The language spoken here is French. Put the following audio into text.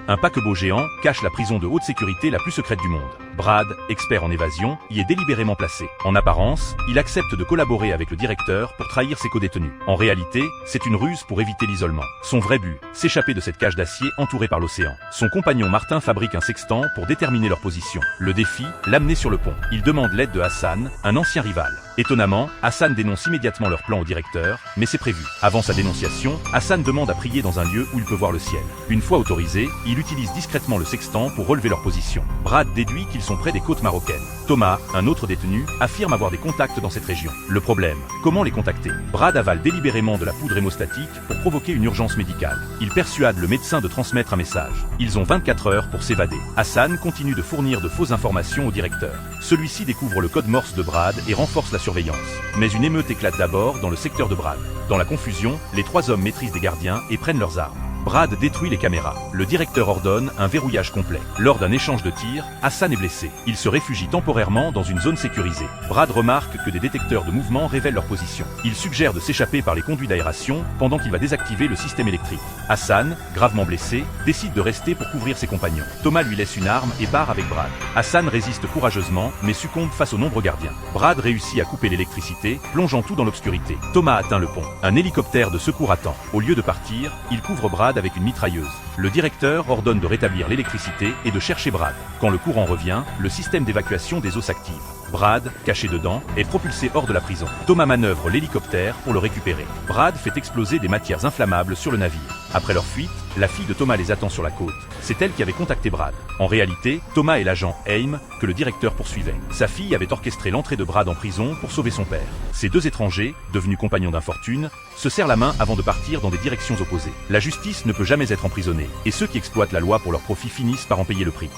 Un paquebot géant cache la prison de haute sécurité la plus secrète du monde. Brad, expert en évasion, y est délibérément placé. En apparence, il accepte de collaborer avec le directeur pour trahir ses codétenus. En réalité, c'est une ruse pour éviter l'isolement. Son vrai but, s'échapper de cette cage d'acier entourée par l'océan. Son compagnon Martin fabrique un sextant pour déterminer leur position. Le défi, l'amener sur le pont. Il demande l'aide de Hassan, un ancien rival. Étonnamment, Hassan dénonce immédiatement leur plan au directeur, mais c'est prévu. Avant sa dénonciation, Hassan demande à prier dans un lieu où il peut voir le ciel. Une fois autorisé, il utilise discrètement le sextant pour relever leur position. Brad déduit qu'ils sont près des côtes marocaines. Thomas, un autre détenu, affirme avoir des contacts dans cette région. Le problème, comment les contacter? Brad avale délibérément de la poudre hémostatique pour provoquer une urgence médicale. Il persuade le médecin de transmettre un message. Ils ont 24 heures pour s'évader. Hassan continue de fournir de fausses informations au directeur. Celui-ci découvre le code morse de Brad et renforce la surveillance. Mais une émeute éclate d'abord dans le secteur de Brad. Dans la confusion, les trois hommes maîtrisent des gardiens et prennent leurs armes. Brad détruit les caméras. Le directeur ordonne un verrouillage complet. Lors d'un échange de tirs, Hassan est blessé. Il se réfugie temporairement dans une zone sécurisée. Brad remarque que des détecteurs de mouvement révèlent leur position. Il suggère de s'échapper par les conduits d'aération pendant qu'il va désactiver le système électrique. Hassan, gravement blessé, décide de rester pour couvrir ses compagnons. Thomas lui laisse une arme et part avec Brad. Hassan résiste courageusement, mais succombe face aux nombreux gardiens. Brad réussit à couper l'électricité, plongeant tout dans l'obscurité. Thomas atteint le pont. Un hélicoptère de secours attend. Au lieu de partir, il couvre Brad avec une mitrailleuse. Le directeur ordonne de rétablir l'électricité et de chercher Brad. Quand le courant revient, le système d'évacuation des eaux s'active. Brad, caché dedans, est propulsé hors de la prison. Thomas manœuvre l'hélicoptère pour le récupérer. Brad fait exploser des matières inflammables sur le navire. Après leur fuite, la fille de Thomas les attend sur la côte. C'est elle qui avait contacté Brad. En réalité, Thomas est l'agent Aim que le directeur poursuivait. Sa fille avait orchestré l'entrée de Brad en prison pour sauver son père. Ces deux étrangers, devenus compagnons d'infortune, se serrent la main avant de partir dans des directions opposées. La justice ne peut jamais être emprisonnée, et ceux qui exploitent la loi pour leur profit finissent par en payer le prix.